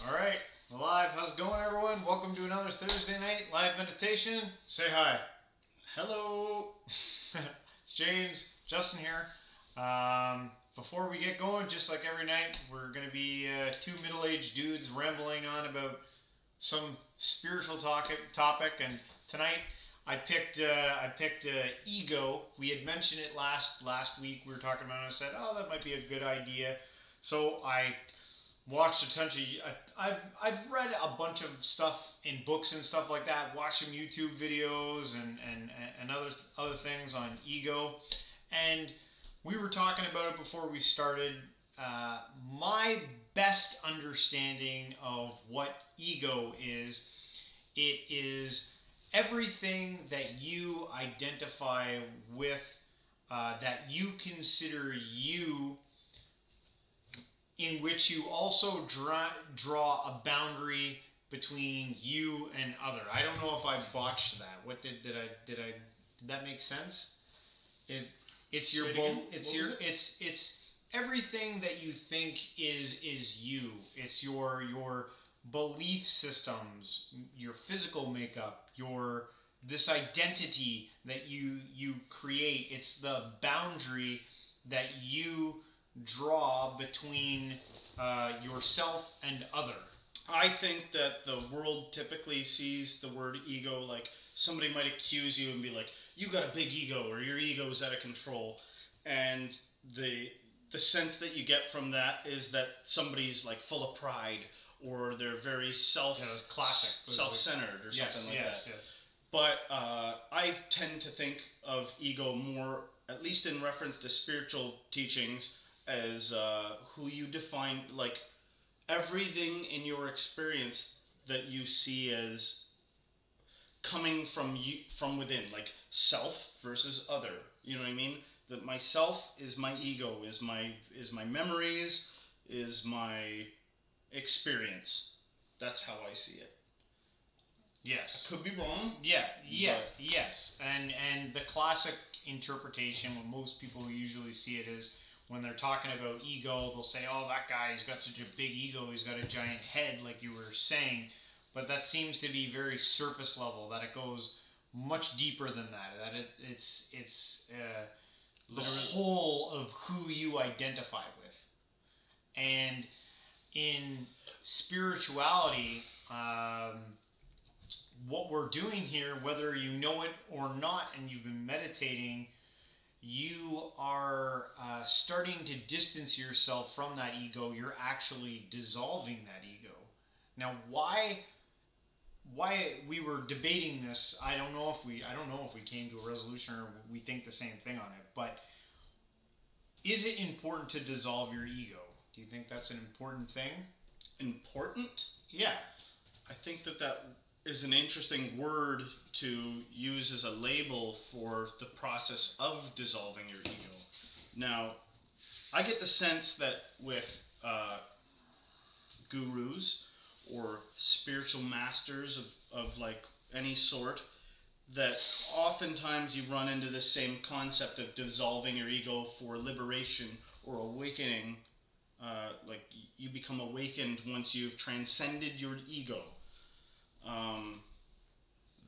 All right, we're live. How's it going, everyone? Welcome to another Thursday night live meditation. Say hi. Hello. It's James, Justin here. Before we get going, just like every night, we're going to be two middle-aged dudes rambling on about some spiritual topic. And tonight, I picked ego. We had mentioned it last week. We were talking about it. And I said, oh, that might be a good idea. So I watched a bunch of I've read a bunch of stuff in books and stuff like that. Watched some YouTube videos and other things on ego, and we were talking about it before we started. My best understanding of what ego is, it is everything that you identify with, that you consider you, in which you also draw a boundary between you and other. I don't know if I botched that. What did that make sense? It, it's your it's everything that you think is you. It's your belief systems, your physical makeup, your this identity that you create. It's the boundary that you draw between yourself and other. I think that the world typically sees the word ego like somebody might accuse you and be like, "You got a big ego," or "Your ego is out of control," and the the sense that you get from that is that somebody's like full of pride or they're very Classic. self-centered or Yes, something like yes, that. yes. But I tend to think of ego more, at least in reference to spiritual teachings, as who you define, like everything in your experience that you see as coming from you, from within, like self versus other. You know what I mean? That myself is my ego, is my memories, is my experience. That's how I see it. Yes. I could be wrong. Yes. And the classic interpretation, when most people usually see it, is when they're talking about ego, they'll say, "Oh, that guy's got such a big ego. He's got a giant head," like you were saying. But that seems to be very surface level. That it goes much deeper than that. That it's the whole of who you identify with. And in spirituality, what we're doing here, whether you know it or not, and you've been meditating, you are starting to distance yourself from that ego. You're actually dissolving that ego. Now, why we were debating this, I don't know if we came to a resolution or we think the same thing on it. But is it important to dissolve your ego? Do you think that's an important thing? Important? Yeah. I think that that is an interesting word to use as a label for the process of dissolving your ego. Now, I get the sense that with gurus or spiritual masters of like any sort, that oftentimes you run into the same concept of dissolving your ego for liberation or awakening. Like you become awakened once you've transcended your ego. Um,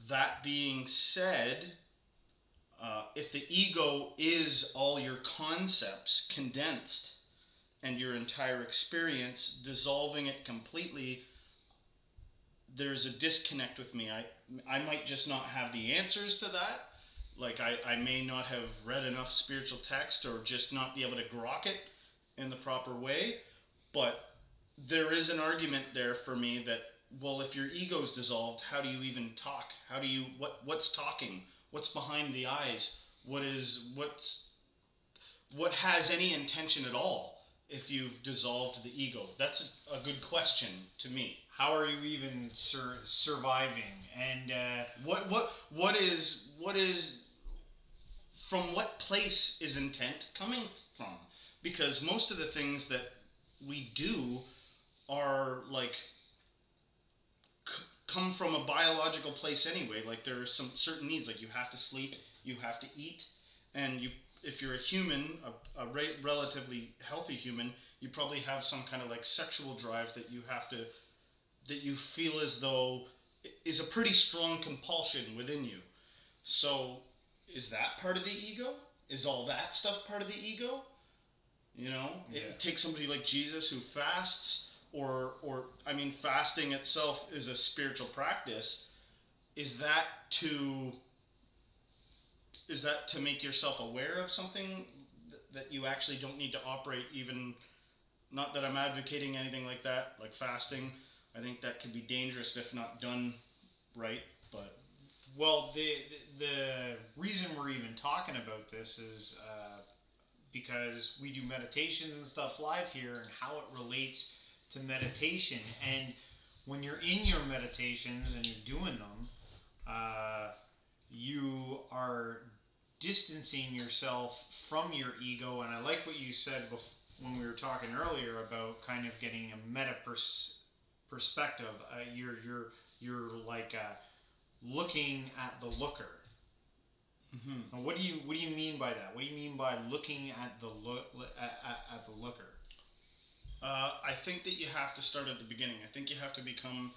that being said, if the ego is all your concepts condensed and your entire experience, dissolving it completely, there's a disconnect with me. I might just not have the answers to that. Like, I may not have read enough spiritual text or just not be able to grok it in the proper way. But there is an argument there for me that, well, if your ego's dissolved, how do you even talk? How do you, what's talking? What's behind the eyes? What has any intention at all if you've dissolved the ego? That's a good question to me. How are you even surviving? And What is from what place is intent coming from? Because most of the things that we do are like come from a biological place anyway. Like there are some certain needs, like you have to sleep, you have to eat, and you, if you're a human, relatively healthy human, you probably have some kind of like sexual drive that you have to that you feel as though is a pretty strong compulsion within you. So, is that part of the ego? Is all that stuff part of the ego? You know, it takes somebody like Jesus who fasts, or I mean, fasting itself is a spiritual practice. Is that to make yourself aware of something that you actually don't need to operate even? Not that I'm advocating anything like that, like fasting. I think that could be dangerous if not done right. But well, the reason we're even talking about this is because we do meditations and stuff live here, and how it relates to meditation. And when you're in your meditations and you're doing them, you are distancing yourself from your ego. And I like what you said when we were talking earlier about kind of getting a meta perspective. You're like looking at the looker. Mm-hmm. So what do you mean by that? What do you mean by looking at the at the looker? I think that you have to start at the beginning. I think you have to become,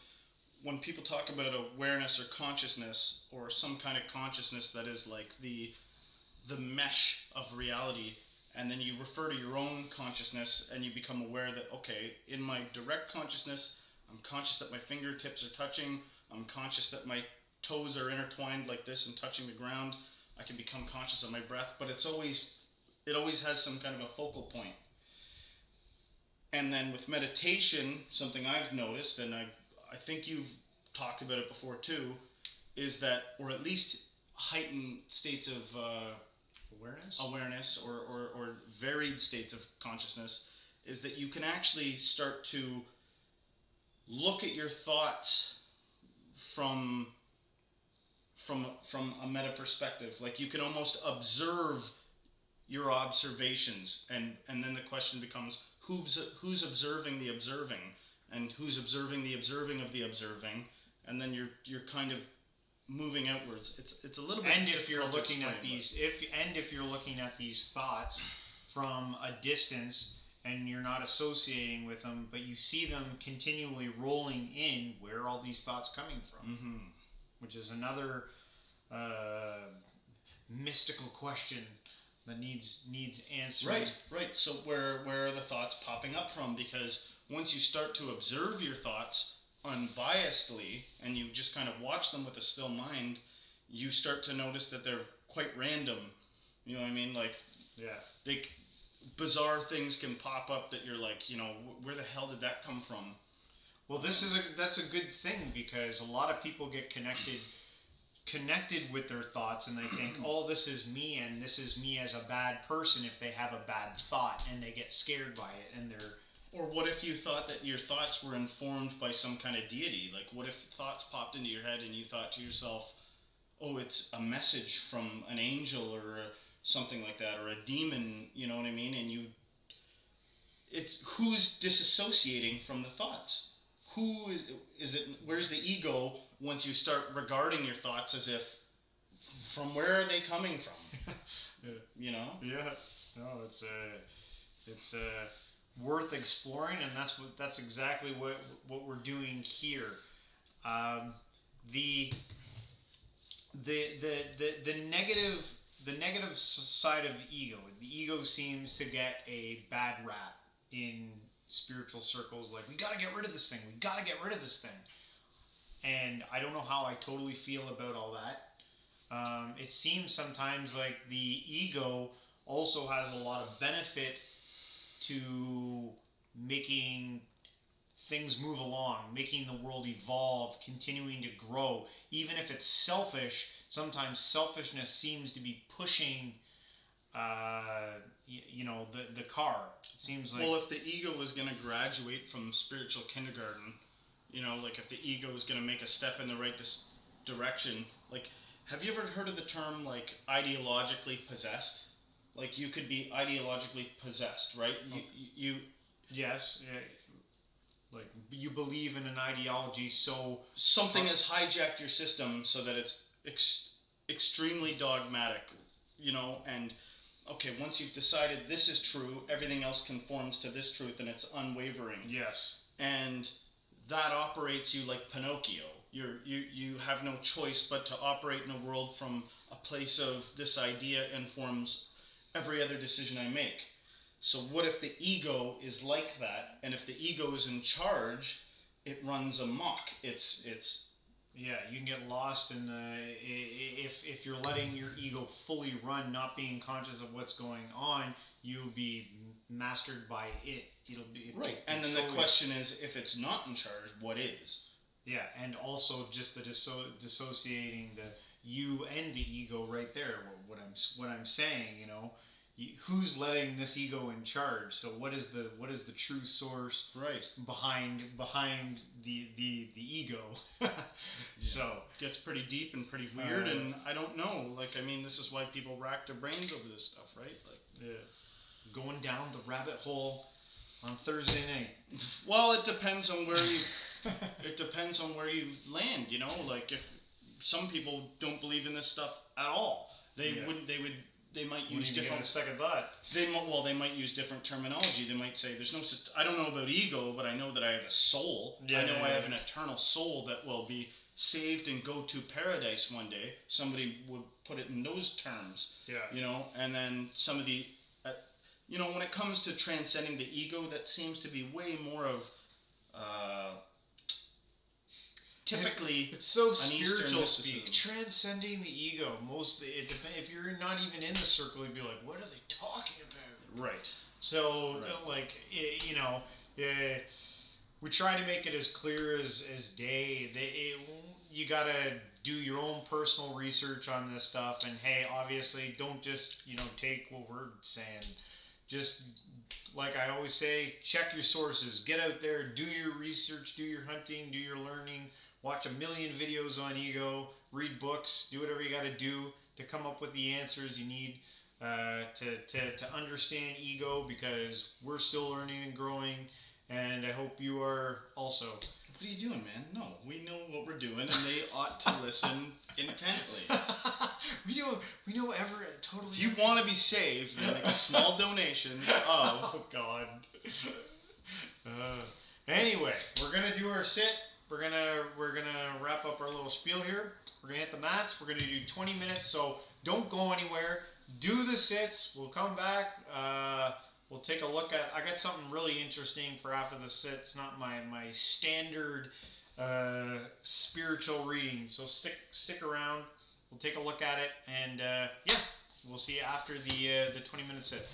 when people talk about awareness or consciousness, or some kind of consciousness that is like the mesh of reality, and then you refer to your own consciousness and you become aware that, okay, in my direct consciousness, I'm conscious that my fingertips are touching, I'm conscious that my toes are intertwined like this and touching the ground. I can become conscious of my breath, but it always has some kind of a focal point. And then with meditation, something I've noticed, and I think you've talked about it before too, is that, or at least heightened states of awareness or varied states of consciousness, is that you can actually start to look at your thoughts from a meta perspective. Like, you can almost observe your observations, and then the question becomes, who's observing the observing, and who's observing the observing of the observing, and then you're kind of moving outwards. It's a little bit. And if you're looking at these, if you're looking at these thoughts from a distance, and you're not associating with them, but you see them continually rolling in, where are all these thoughts coming from? Mm-hmm. Which is another mystical question that needs answering. Right. So where are the thoughts popping up from? Because once you start to observe your thoughts unbiasedly, and you just kind of watch them with a still mind, you start to notice that they're quite random. You know what I mean? Like, yeah, bizarre things can pop up that you're like, where the hell did that come from? Well, that's a good thing, because a lot of people get connected with their thoughts, and they think, oh, this is me, and this is me as a bad person if they have a bad thought, and they get scared by it, and they're... Or what if you thought that your thoughts were informed by some kind of deity? Like, what if thoughts popped into your head and you thought to yourself, oh, it's a message from an angel or something like that, or a demon, you know what I mean? And it's who's disassociating from the thoughts? Who is it? Where's the ego once you start regarding your thoughts as if, from where are they coming from? Yeah. No, it's worth exploring, and that's exactly what we're doing here. The negative side of ego. The ego seems to get a bad rap in spiritual circles. Like, we got to get rid of this thing. And I don't know how I totally feel about all that. It seems sometimes like the ego also has a lot of benefit to making things move along, making the world evolve, continuing to grow. Even if it's selfish, sometimes selfishness seems to be pushing the car. It seems like... Well, if the ego was going to graduate from spiritual kindergarten, like if the ego is going to make a step in the right direction, like, have you ever heard of the term, like, ideologically possessed? Like, you could be ideologically possessed, right? You yes, yeah. Like, you believe in an ideology, so something has hijacked your system so that it's extremely dogmatic, and okay, once you've decided this is true, everything else conforms to this truth, and it's unwavering. Yes. And that operates you like Pinocchio. You have no choice but to operate in a world from a place of this idea informs every other decision I make. So what if the ego is like that, and if the ego is in charge, it runs amok. It's Yeah, you can get lost in the if you're letting your ego fully run, not being conscious of what's going on, you'll be mastered by it. It right. And then the question is, if it's not in charge, what is? Yeah, and also just the dissociating the you and the ego right there. What I'm saying, who's letting this ego in charge? So what is the true source right behind the ego? So it gets pretty deep and pretty weird, and I don't know. Like, I mean, this is why people rack their brains over this stuff, right? Like, yeah, going down the rabbit hole on Thursday night. Well, it depends on where you. It depends on where you land. Like if some people don't believe in this stuff at all, they might use different. A second thought. They might use different terminology. They might say, "There's no. I don't know about ego, but I know that I have a soul. I know I have an eternal soul that will be saved and go to paradise one day." Somebody would put it in those terms. Yeah. And then some of the, when it comes to transcending the ego, that seems to be way more of. Typically, it's so spiritual speak. Transcending the ego. Mostly, it depends. If you're not even in the circle, you'd be like, "What are they talking about?" Right. So, like, we try to make it as clear as day. You gotta do your own personal research on this stuff, and hey, obviously, don't just take what we're saying. Just like I always say, check your sources. Get out there, do your research, do your hunting, do your learning. Watch a million videos on ego, read books, do whatever you got to do to come up with the answers you need to understand ego, because we're still learning and growing, and I hope you are also. What are you doing, man? No, we know what we're doing, and they ought to listen intently. we know totally. If you want to be saved, then make a small donation of. Oh God. Anyway, we're gonna do our sit. We're gonna wrap up our little spiel here. We're gonna hit the mats. We're gonna do 20 minutes. So don't go anywhere. Do the sits. We'll come back. We'll take a look at. I got something really interesting for after the sit. It's not my standard spiritual reading. So stick around. We'll take a look at it, and we'll see you after the 20-minute sit.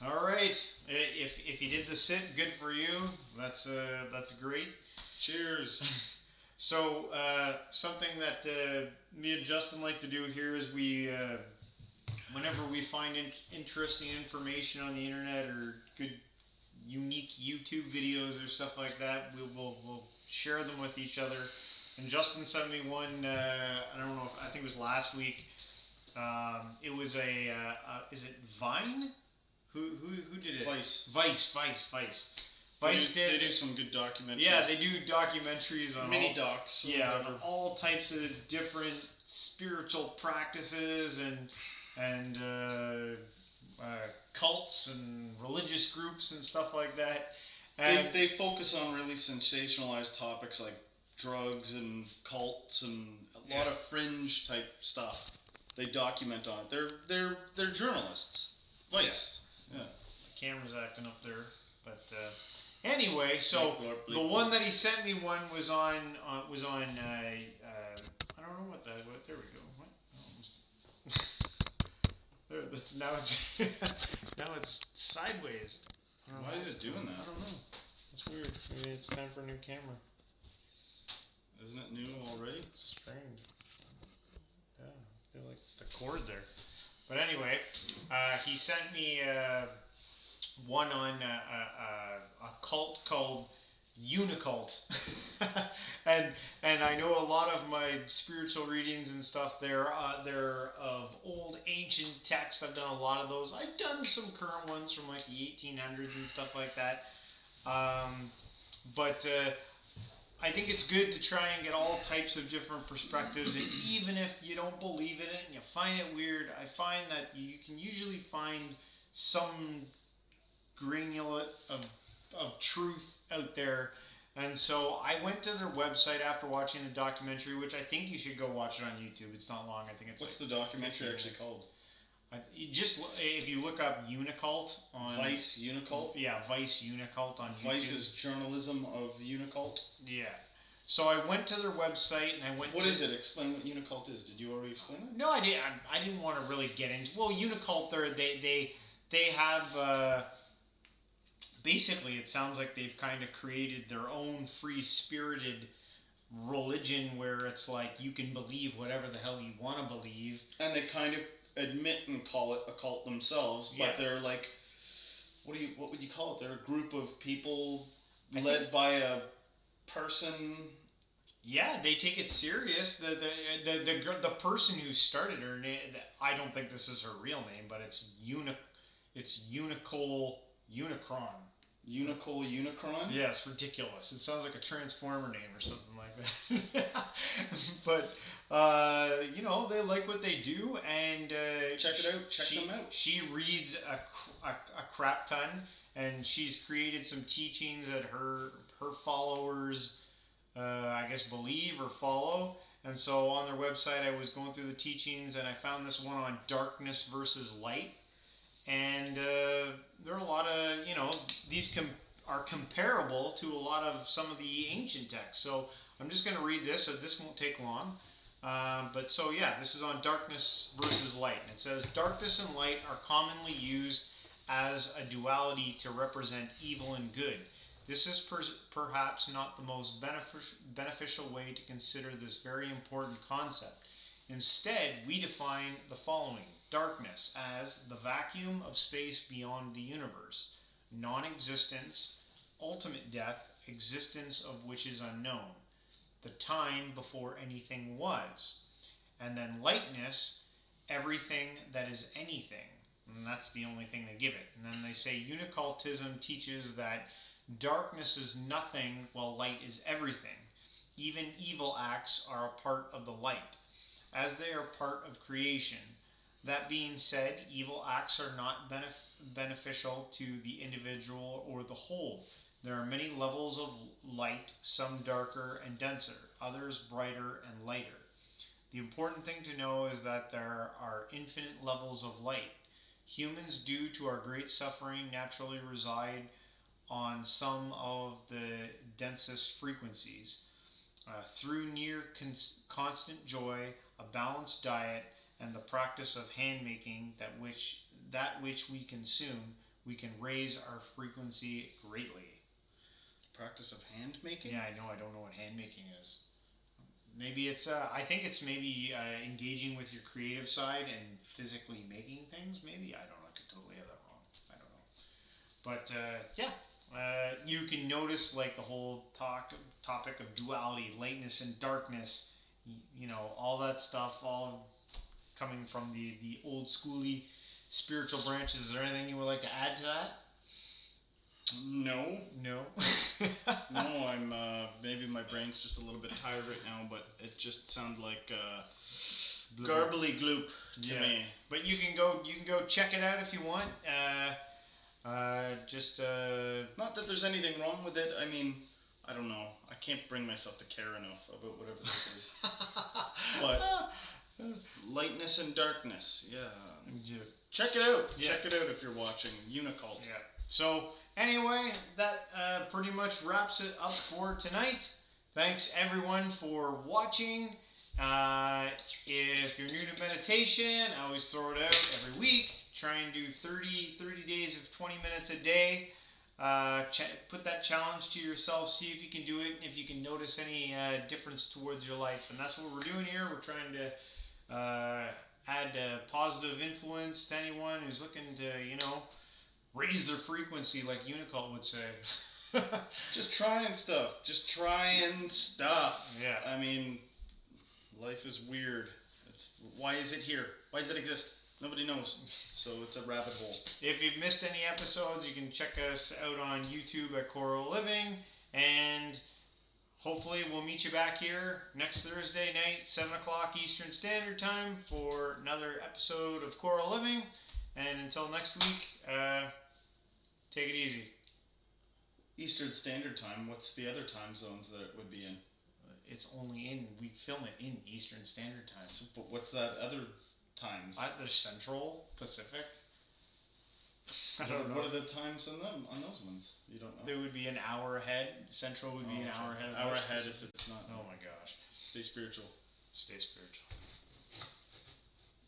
All right. If you did the sit, good for you. That's great. Cheers. So something that me and Justin like to do here is we, whenever we find interesting information on the internet or good, unique YouTube videos or stuff like that, we'll share them with each other. And Justin sent me one. I don't know if I think it was last week. It was is it Vine? Who did it? Vice. Vice. Vice did. They do some good documentaries. Yeah, they do documentaries on mini docs. Yeah, whatever. on all types of different spiritual practices and cults and religious groups and stuff like that. And They focus on really sensationalized topics like drugs and cults and a lot of fringe type stuff. They document on it. They're journalists. Vice. Yeah. camera's acting up there, but anyway, so the one that he sent me was on I don't know what there we go. What? There, that's now it's now it's sideways. Why is it doing that? I don't know. That's weird. Maybe it's time for a new camera. Isn't it new already? It's strange. Yeah, I feel like it's the cord there. But anyway, he sent me one on a cult called Unicult, and I know a lot of my spiritual readings and stuff. They're of old ancient texts. I've done a lot of those. I've done some current ones from like the 1800s and stuff like that. But I think it's good to try and get all types of different perspectives, and even if you don't believe in it and you find it weird, I find that you can usually find some granulate of truth out there. And so I went to their website after watching the documentary, which I think you should go watch it on YouTube. It's not long. I think it's What's like the documentary 15 actually minutes. called? You just if you look up Unicult on Vice Unicult? yeah, Vice Unicult on YouTube. Vice's journalism of Unicult? Yeah. So I went to their website and I went. What is it? Explain what Unicult is. Did you already explain it? No, I didn't. I didn't want to really get into. Well, Unicult, they have. Basically, it sounds like they've kind of created their own free-spirited religion where it's like you can believe whatever the hell you want to believe. And they kind of admit and call it a cult themselves, but Yeah. they're like, what would you call it? They're a group of people led by a person. Yeah, they take it serious. The person who started her name, I don't think this is her real name, but it's Unicol Unicron. Unicol Unicron? Yeah, it's ridiculous. It sounds like a Transformer name or something like that. But you know, they like what they do, and Check it out. Check them out. She reads a crap ton, and she's created some teachings that her followers, I guess, believe or follow. And so on their website, I was going through the teachings, and I found this one on darkness versus light. And there are a lot of, you know, these are comparable to a lot of some of the ancient texts. So I'm just going to read this, so this won't take long. But so yeah, this is on darkness versus light. And it says, darkness and light are commonly used as a duality to represent evil and good. This is perhaps not the most beneficial way to consider this very important concept. Instead, we define the following. Darkness as the vacuum of space beyond the universe, non-existence, ultimate death, existence of which is unknown, the time before anything was. And then lightness, everything that is anything. And that's the only thing they give it. And then they say Unicultism teaches that darkness is nothing while light is everything. Even evil acts are a part of the light, as they are part of creation. That being said, evil acts are not beneficial to the individual or the whole. There are many levels of light, some darker and denser, others brighter and lighter. The important thing to know is that there are infinite levels of light. Humans, due to our great suffering, naturally reside on some of the densest frequencies. Through near constant joy, a balanced diet, and the practice of handmaking, that which we consume, we can raise our frequency greatly. Practice of hand making? Yeah, I know. I don't know what hand making is. Maybe it's. I think it's maybe engaging with your creative side and physically making things. Maybe I don't know. I could totally have that wrong. I don't know. But yeah, you can notice like the whole topic of duality, lightness and darkness. You know, all that stuff, all coming from the old schooly spiritual branches. Is there anything you would like to add to that? No. No. No, I'm maybe my brain's just a little bit tired right now, but it just sounded like garbly gloop to me. But you can go check it out if you want. Not that there's anything wrong with it. I mean, I don't know. I can't bring myself to care enough about whatever this is. But lightness and darkness, yeah. Check it out. Yeah. Check it out if you're watching Unicult. Yeah. So anyway, that pretty much wraps it up for tonight. Thanks everyone for watching. If you're new to meditation, I always throw it out every week. Try and do 30 days of 20 minutes a day. Put that challenge to yourself. See if you can do it. If you can notice any difference towards your life. And that's what we're doing here. We're trying to add a positive influence to anyone who's looking to, raise their frequency, like Unicult would say. Just trying stuff. Yeah. I mean, life is weird. Why is it here? Why does it exist? Nobody knows. So it's a rabbit hole. If you've missed any episodes, you can check us out on YouTube at Coral Living. And hopefully we'll meet you back here next Thursday night, 7 o'clock Eastern Standard Time for another episode of Coral Living. And until next week, take it easy. Eastern Standard Time, what's the other time zones that it would be in? It's only we film it in Eastern Standard Time. So, but what's that other times? There's Central, Pacific. I don't know. What are the times on those ones? You don't know? There would be an hour ahead. Central would be an hour ahead. Hour ahead if it's not. Oh my gosh. Stay spiritual. Stay spiritual.